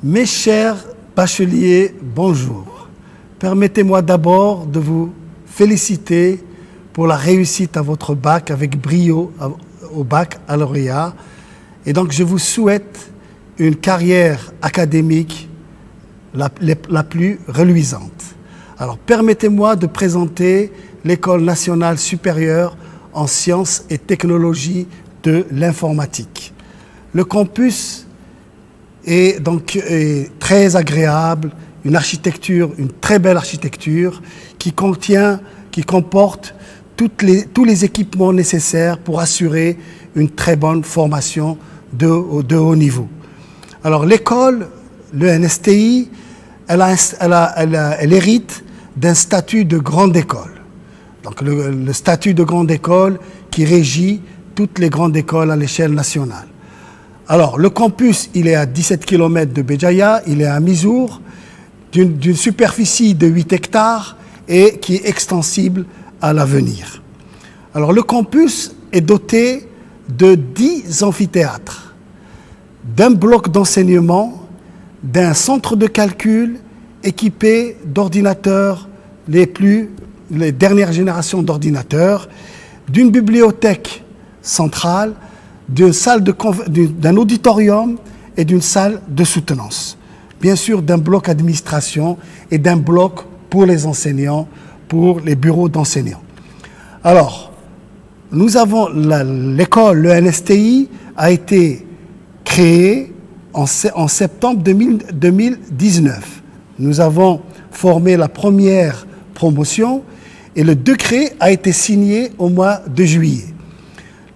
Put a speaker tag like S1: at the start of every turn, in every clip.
S1: Mes chers bacheliers, bonjour. Permettez-moi d'abord de vous féliciter pour la réussite à votre bac avec brio au baccalauréat. Et donc je vous souhaite une carrière académique la plus reluisante. Alors permettez-moi de présenter l'École nationale supérieure en sciences et technologies de l'informatique. Le campus est donc très agréable, une très belle architecture qui comporte tous les équipements nécessaires pour assurer une très bonne formation de haut niveau. Alors l'école, l'ENSTI, elle hérite d'un statut de grande école. Donc le statut de grande école qui régit toutes les grandes écoles à l'échelle nationale. Alors le campus, il est à 17 km de Béjaïa, il est à Mizour, d'une superficie de 8 hectares et qui est extensible à l'avenir. Alors le campus est doté de 10 amphithéâtres, d'un bloc d'enseignement, d'un centre de calcul équipé d'ordinateurs, les dernières générations d'ordinateurs, d'une bibliothèque centrale, d'un auditorium et d'une salle de soutenance. Bien sûr, d'un bloc administration et d'un bloc pour les enseignants, pour les bureaux d'enseignants. Alors, nous avons l'école, l'ENSTI, a été créée en septembre 2019. Nous avons formé la première promotion et le décret a été signé au mois de juillet.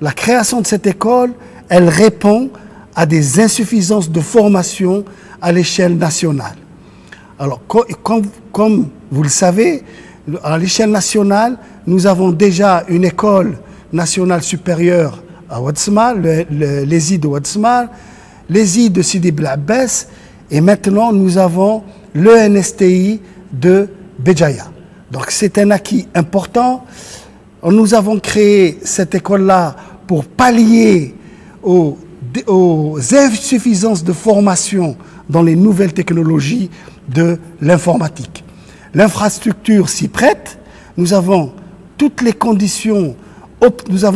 S1: La création de cette école, elle répond à des insuffisances de formation à l'échelle nationale. Alors, comme vous le savez, à l'échelle nationale, nous avons déjà une école nationale supérieure à Ouadsma, l'ESI de Ouadsma, l'ESI de Sidi Bel Abbès, et maintenant nous avons l'ENSTI de Béjaïa. Donc c'est un acquis important. Nous avons créé cette école-là pour pallier aux insuffisances de formation dans les nouvelles technologies de l'informatique. L'infrastructure s'y prête. Nous avons toutes les conditions,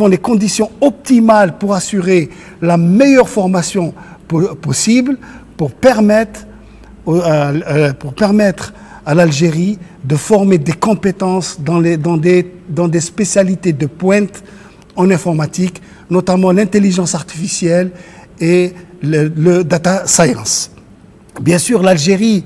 S1: les conditions optimales pour assurer la meilleure formation possible pour permettre à l'Algérie de former des compétences dans des spécialités de pointe en informatique, notamment l'intelligence artificielle et le data science. Bien sûr, l'Algérie,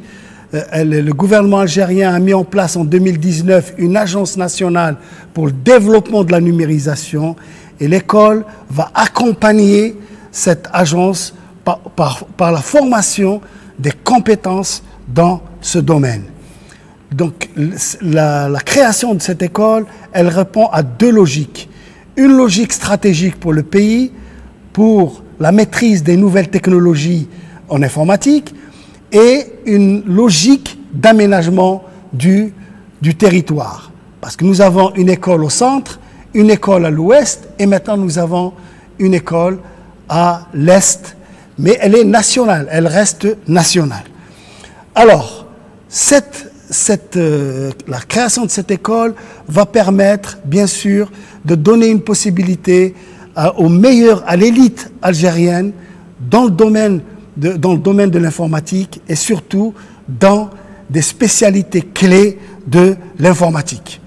S1: le gouvernement algérien a mis en place en 2019 une agence nationale pour le développement de la numérisation et l'école va accompagner cette agence par la formation des compétences dans ce domaine. Donc la création de cette école, elle répond à deux logiques. Une logique stratégique pour le pays, pour la maîtrise des nouvelles technologies en informatique, et une logique d'aménagement du territoire. Parce que nous avons une école au centre, une école à l'ouest, et maintenant nous avons une école à l'est, mais elle est nationale, elle reste nationale. Alors, la création de cette école va permettre, bien sûr, de donner une possibilité aux meilleurs, à l'élite algérienne dans le domaine de l'informatique et surtout dans des spécialités clés de l'informatique.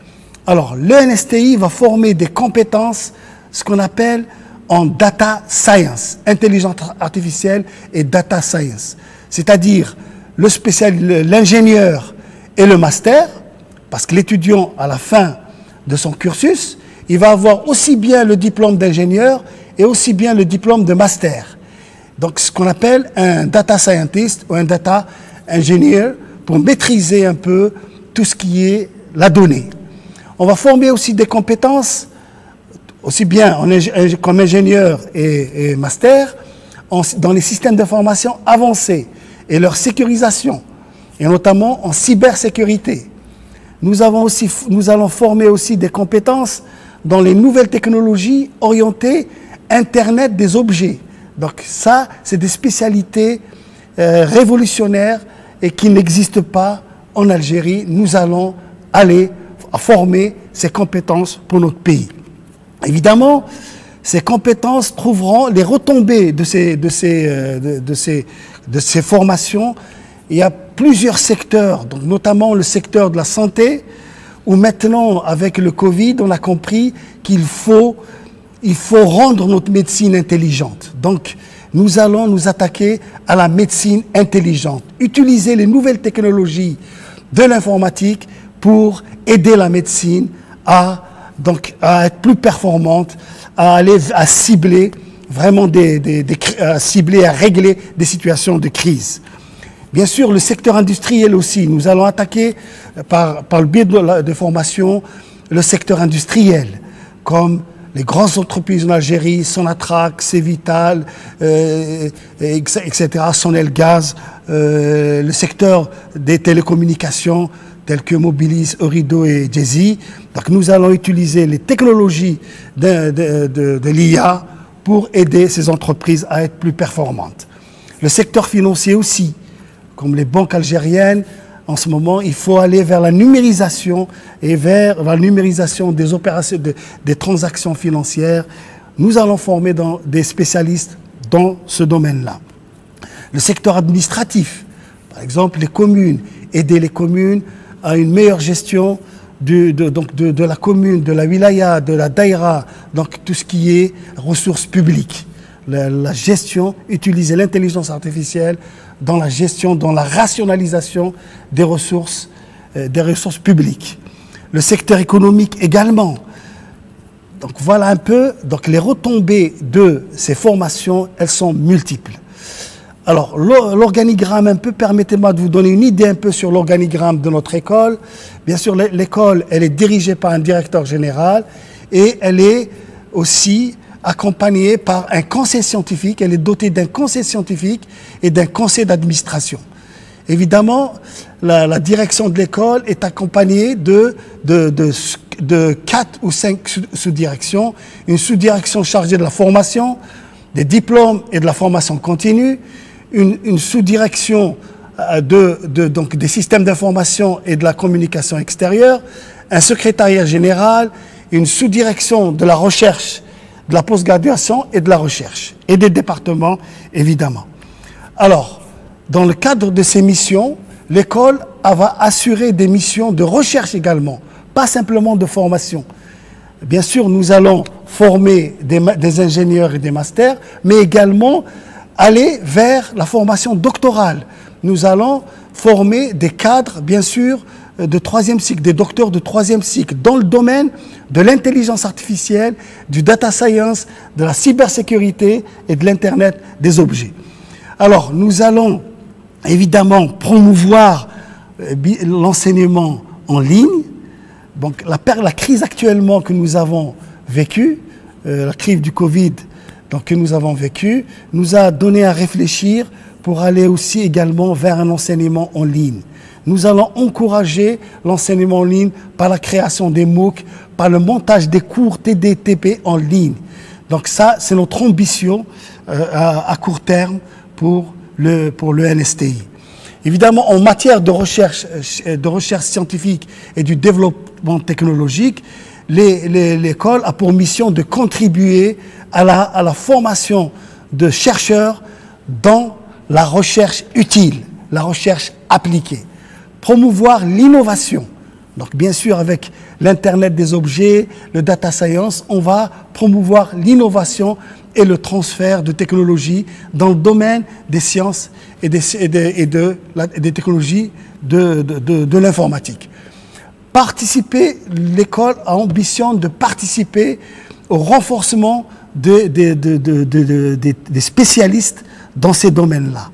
S1: Alors, l'ENSTI va former des compétences, ce qu'on appelle en data science, intelligence artificielle et data science, c'est-à-dire l'ingénieur et le master, parce que l'étudiant, à la fin de son cursus, il va avoir aussi bien le diplôme d'ingénieur et aussi bien le diplôme de master. Donc, ce qu'on appelle un data scientist ou un data engineer pour maîtriser un peu tout ce qui est la donnée. On va former aussi des compétences, aussi bien comme ingénieur et master, dans les systèmes d'information avancés et leur sécurisation, et notamment en cybersécurité. Nous allons former aussi des compétences dans les nouvelles technologies orientées Internet des objets. Donc ça, c'est des spécialités révolutionnaire et qui n'existe pas en Algérie. Nous allons aller former ces compétences pour notre pays. Évidemment, ces compétences trouveront les retombées de ces formations. Il y a plusieurs secteurs, donc notamment le secteur de la santé, où maintenant, avec le Covid, on a compris qu'il faut rendre notre médecine intelligente. Donc, nous allons nous attaquer à la médecine intelligente, utiliser les nouvelles technologies de l'informatique pour aider la médecine à être plus performante, à cibler vraiment à régler des situations de crise. Bien sûr, le secteur industriel aussi. Nous allons attaquer par le biais de formation le secteur industriel, comme les grandes entreprises en Algérie, Sonatrach, Cévital, etc., Sonelgaz, le secteur des télécommunications tels que Mobilis, Eurido et Jezi. Donc nous allons utiliser les technologies de l'IA pour aider ces entreprises à être plus performantes. Le secteur financier aussi, comme les banques algériennes, en ce moment, il faut aller vers la numérisation et vers la numérisation des opérations, des transactions financières. Nous allons former des spécialistes dans ce domaine-là. Le secteur administratif, par exemple les communes, aider les communes à une meilleure gestion de la commune, de la wilaya, de la daïra, donc tout ce qui est ressources publiques. La gestion, utiliser l'intelligence artificielle dans la gestion, dans la rationalisation des ressources publiques. Le secteur économique également. Donc voilà un peu, donc les retombées de ces formations, elles sont multiples. Alors l'organigramme un peu, permettez-moi de vous donner une idée un peu sur l'organigramme de notre école. Bien sûr, l'école, elle est dirigée par un directeur général et elle est aussi accompagnée par un conseil scientifique. Elle est dotée d'un conseil scientifique et d'un conseil d'administration. Évidemment, la direction de l'école est accompagnée de 4 ou 5 sous-directions. Une sous-direction chargée de la formation, des diplômes et de la formation continue. Une sous-direction donc des systèmes d'information et de la communication extérieure. Un secrétariat général, une sous-direction de la recherche, de la post-graduation et de la recherche, et des départements, évidemment. Alors, dans le cadre de ces missions, l'école va assurer des missions de recherche également, pas simplement de formation. Bien sûr, nous allons former des ingénieurs et des masters, mais également aller vers la formation doctorale. Nous allons former des cadres, bien sûr, de 3e cycle, des docteurs de 3e cycle, dans le domaine de l'intelligence artificielle, du data science, de la cybersécurité et de l'Internet des objets. Alors, nous allons évidemment promouvoir l'enseignement en ligne. Donc, la crise actuellement que nous avons vécue, la crise du Covid que nous avons vécue, nous a donné à réfléchir pour aller aussi également vers un enseignement en ligne. Nous allons encourager l'enseignement en ligne par la création des MOOC, par le montage des cours TD/TP en ligne. Donc ça, c'est notre ambition à court terme pour le NSTI. Évidemment, en matière de recherche scientifique et du développement technologique, l'école a pour mission de contribuer à la formation de chercheurs dans la recherche utile, la recherche appliquée. Promouvoir l'innovation. Donc bien sûr, avec l'Internet des objets, le data science, on va promouvoir l'innovation et le transfert de technologies dans le domaine des sciences et des technologies de l'informatique. L'école a ambition de participer au renforcement des spécialistes dans ces domaines-là.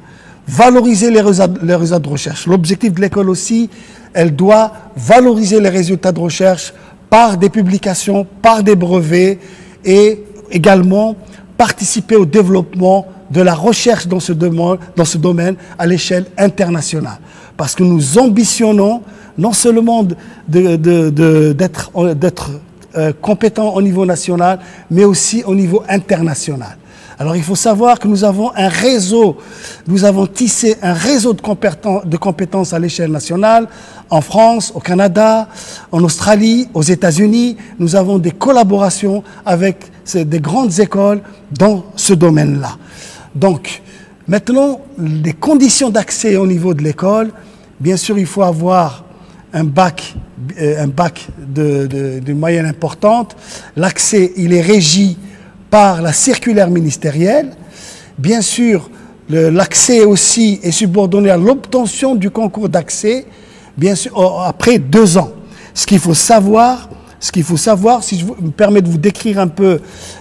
S1: Valoriser les résultats de recherche. L'objectif de l'école aussi, elle doit valoriser les résultats de recherche par des publications, par des brevets et également participer au développement de la recherche dans ce domaine à l'échelle internationale. Parce que nous ambitionnons non seulement d'être compétents au niveau national, mais aussi au niveau international. Alors il faut savoir que nous avons un réseau, nous avons tissé un réseau de compétences à l'échelle nationale, en France, au Canada, en Australie, aux États-Unis. Nous avons des collaborations avec des grandes écoles dans ce domaine-là. Donc, maintenant, les conditions d'accès au niveau de l'école, bien sûr, il faut avoir un bac de moyenne importante. L'accès, il est régi par la circulaire ministérielle. Bien sûr, l'accès aussi est subordonné à l'obtention du concours d'accès, bien sûr, après 2 ans. Ce qu'il faut savoir, si je me permets de vous décrire un peu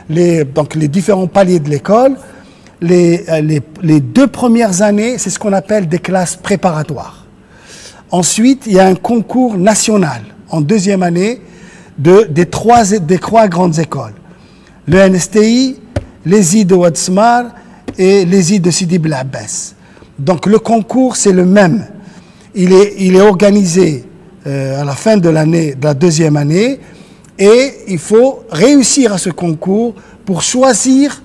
S1: les différents paliers de l'école, les 2 premières années, c'est ce qu'on appelle des classes préparatoires. Ensuite, il y a un concours national en 2e année des trois grandes écoles. Le NSTI, l'ESI de Oued Smar et l'ESI de Sidi Bel Abbès. Donc le concours, c'est le même. Il est organisé à la fin de l'année, de la 2e année, et il faut réussir à ce concours pour choisir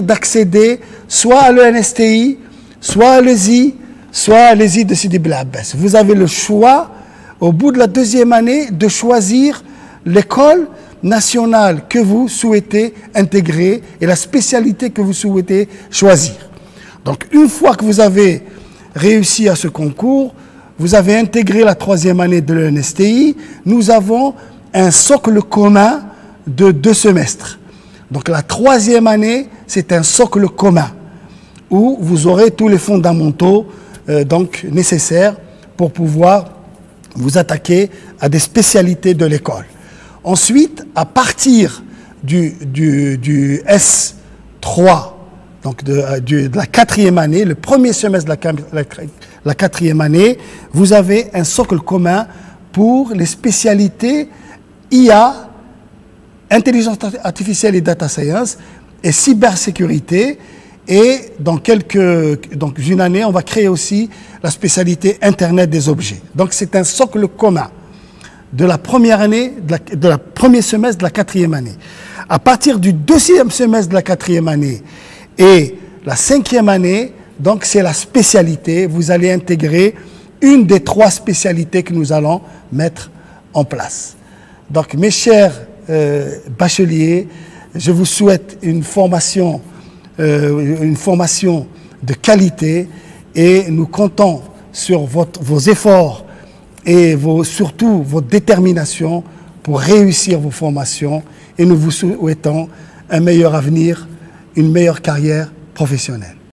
S1: d'accéder soit à l'ENSTI, soit à l'ESI, soit à l'ESI de Sidi Bel Abbès. Vous avez le choix, au bout de la 2e année, de choisir l'école nationale que vous souhaitez intégrer et la spécialité que vous souhaitez choisir. Donc, une fois que vous avez réussi à ce concours, vous avez intégré la 3e année de l'ENSTI, nous avons un socle commun de 2 semestres. Donc, la 3e année, c'est un socle commun où vous aurez tous les fondamentaux nécessaires pour pouvoir vous attaquer à des spécialités de l'école. Ensuite, à partir du S3, donc de la 4e année, le premier semestre de la 4e année, vous avez un socle commun pour les spécialités IA, intelligence artificielle et data science, et cybersécurité. Et dans une année, on va créer aussi la spécialité Internet des objets. Donc c'est un socle commun de la première année, de la premier semestre de la 4e année. À partir du 2e semestre de la 4e année et la 5e année, donc c'est la spécialité. Vous allez intégrer une des 3 spécialités que nous allons mettre en place. Donc mes chers bacheliers, je vous souhaite une formation de qualité et nous comptons sur vos efforts et surtout votre détermination pour réussir vos formations, et nous vous souhaitons un meilleur avenir, une meilleure carrière professionnelle.